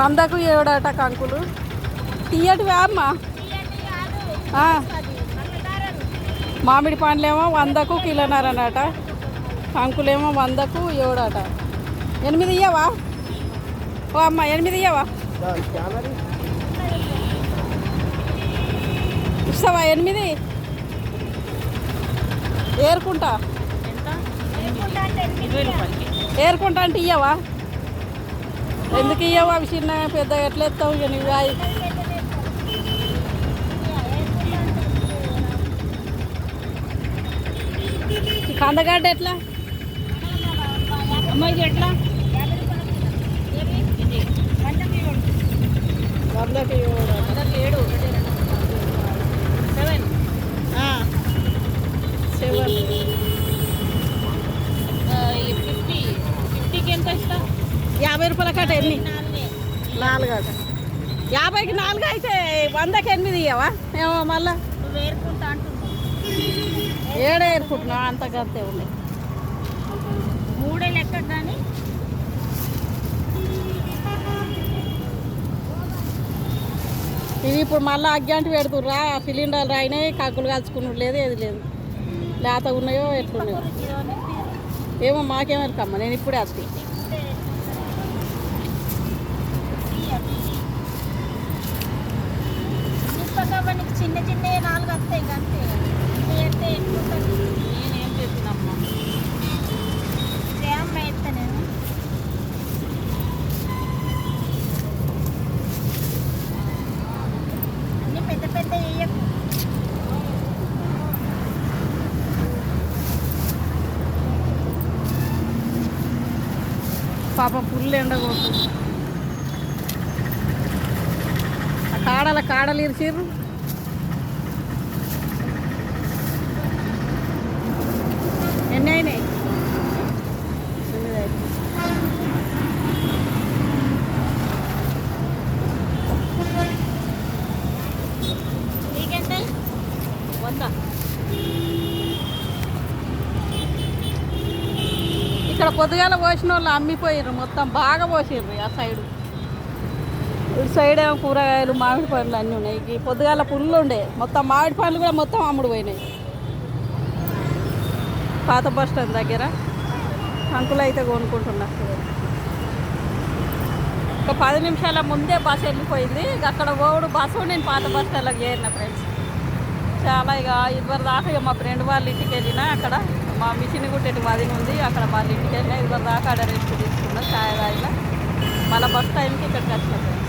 100కు 7 కంకులు తీయటివా అమ్మ. మామిడి పండ్లేమో 100కు కిలోన్నర అన్నట, కంకులేమో 100కు 7 8 ఇయ్యవా ఓ అమ్మ, 8 ఇయ్యవా, ఇస్తావా 8 ఏరుకుంటా ఏరుకుంటా అంటే ఇయ్యవా, ఎందుకు ఇయ్యవు అవి చిన్న పెద్ద ఎట్లా ఎత్తావు ఇక నువ్వు. కందగడ్డ ఎట్లా అమ్మాయికి ఎట్లా 100కి 7 50కి ఎంత ఇస్తా, 50 రూపాయల కట్ట ఎన్ని 4 అట, 50కి 4 అయితే 100కి 8 ఇయ్యవా ఏమో మళ్ళా 7 ఏరుకుంటున్నా అంత గంతే ఉన్నాయి 3 లెక్క కానీ ఇవి ఇప్పుడు మళ్ళీ అగ్గాంటి పెడుతుర్రా, సిలిండర్లు రాయినాయి, కక్కులు కాల్చుకున్నది లేదు, ఏది లేదు, లేత ఉన్నాయో ఎట్లున్నాయో ఏమో మాకేమనుకమ్మ, నేను ఇప్పుడే వస్తాయి. చిన్న చిన్న 4 వస్తాయి అంతే, ఎత్తే ఎట్లుంటుంది. నేనేం చెప్పినమ్మా సేమ్ ఎత్తా నేను, అన్నీ పెద్ద పెద్ద వేయకు. పాపం పుల్లు ఎండగొడుతుంది, కాడలు ఇరిచిర్రు. ఎన్ని అయినాయి, 8 నీకంటే 100. ఇక్కడ పొద్దుగాల పోసిన వాళ్ళు అమ్మిపోయారు, మొత్తం బాగా పోసిర్రు ఆ సైడు. ఇటు సైడ్ ఏమో కూరగాయలు మామిడి పండ్లు అన్నీ ఉన్నాయి. ఈ పొద్దుగాల పుల్లు ఉండే, మొత్తం మామిడి పండ్లు కూడా మొత్తం అమ్ముడు పోయినాయి. పాత బస్ స్టాండ్ దగ్గర కంకులు అయితే కొనుక్కుంటున్నా. ఒక 10 నిమిషాల ముందే బస్సు వెళ్ళిపోయింది, అక్కడ ఓడు బస్సు నేను పాత బస్ స్టాండ్లోకి చేరిన ఫ్రెండ్స్. చాలా ఇక ఇదివరకు దాకా ఇక మా ఫ్రెండ్ వాళ్ళ ఇంటికి వెళ్ళినా, అక్కడ మా మిషన్ కుట్టేటి వదిన ఉంది, అక్కడ వాళ్ళ ఇంటికి వెళ్ళినా. ఇదివరకు దాకా ఆడ రెస్ట్ తీసుకున్నా, ఛాయ్ తాగిన, మళ్ళీ బస్ టైంకి ఇక్కడికి వచ్చిన ఫ్రెండ్స్.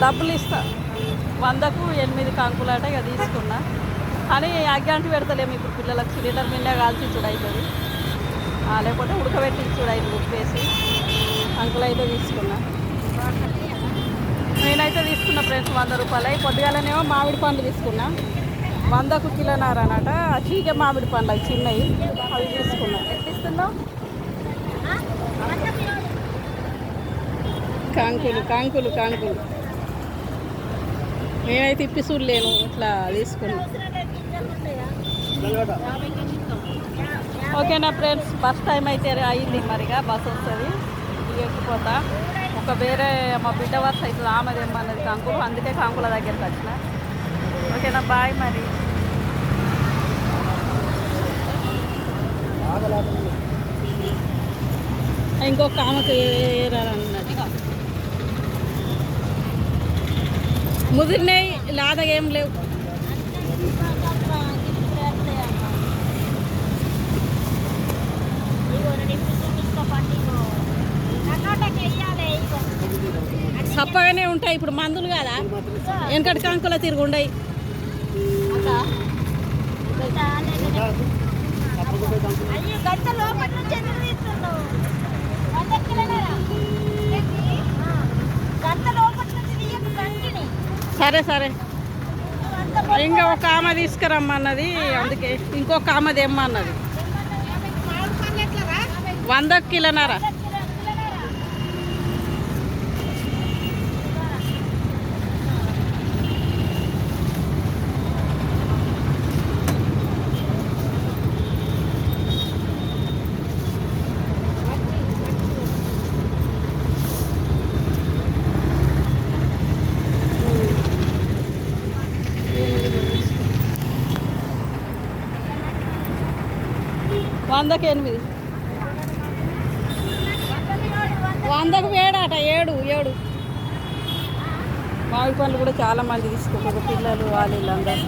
డబ్బులు ఇస్తా, 100కు 8 కంకులాట ఇక తీసుకున్నా. కానీ అగ్గాంటి పెడతలేము ఇప్పుడు పిల్లలకు, సిలిండర్ మీద కాల్చి ఇచ్చుడు అవుతుంది, లేకపోతే ఉడకబెట్టి ఇచ్చుడు అవుతుంది ఉప్పేసి. కంకులు అయితే తీసుకున్నా, నేనైతే తీసుకున్నా ఫ్రెండ్స్ 100 రూపాయలు. పొద్దుగాలనేమో మామిడి పండ్లు తీసుకున్నా, 100కు కిలోన్నర అన్నట, చీకే మామిడి పండ్లు అవి చిన్నవి, అవి తీసుకున్నా. ఎట్లా ఇస్తున్నావు కంకులు కంకులు కంకులు నేనైతే ఇప్పి చూడలేను, ఇట్లా తీసుకున్నా. ఓకేనా ఫ్రెండ్స్, బస్ టైం అయితే అయింది, మరిగా బస్ వస్తుంది, ఎక్కిపోతా. ఒక వేరే మా బిడ్డ వరుస అవుతుంది, ఆమె తెమ్మన్నది కంకులు, అందుకే కంకుల దగ్గరికి వచ్చిన. ఓకేనా, బాయ్. మరి ఇంకొక ఆమెకు ఏరాలన్నది, ముదిరినాయి లాదగా ఏం లేవు. చప్పగానే ఉంటాయి, ఇప్పుడు మందులు కదా, వెనకటి కంకుల తిరుగుండయి. సరే సరే, ఇంకా ఒక ఆమె తీసుకురమ్మన్నది, అందుకే ఇంకొక ఆమె తెమ్మన్నది. 100 కిలోన్నర. 100కి 8. 100కు వేడట 7. మామిడి పండ్లు కూడా చాలా మంది తీసుకుంటారు, పిల్లలు వాళ్ళు వీళ్ళందరూ.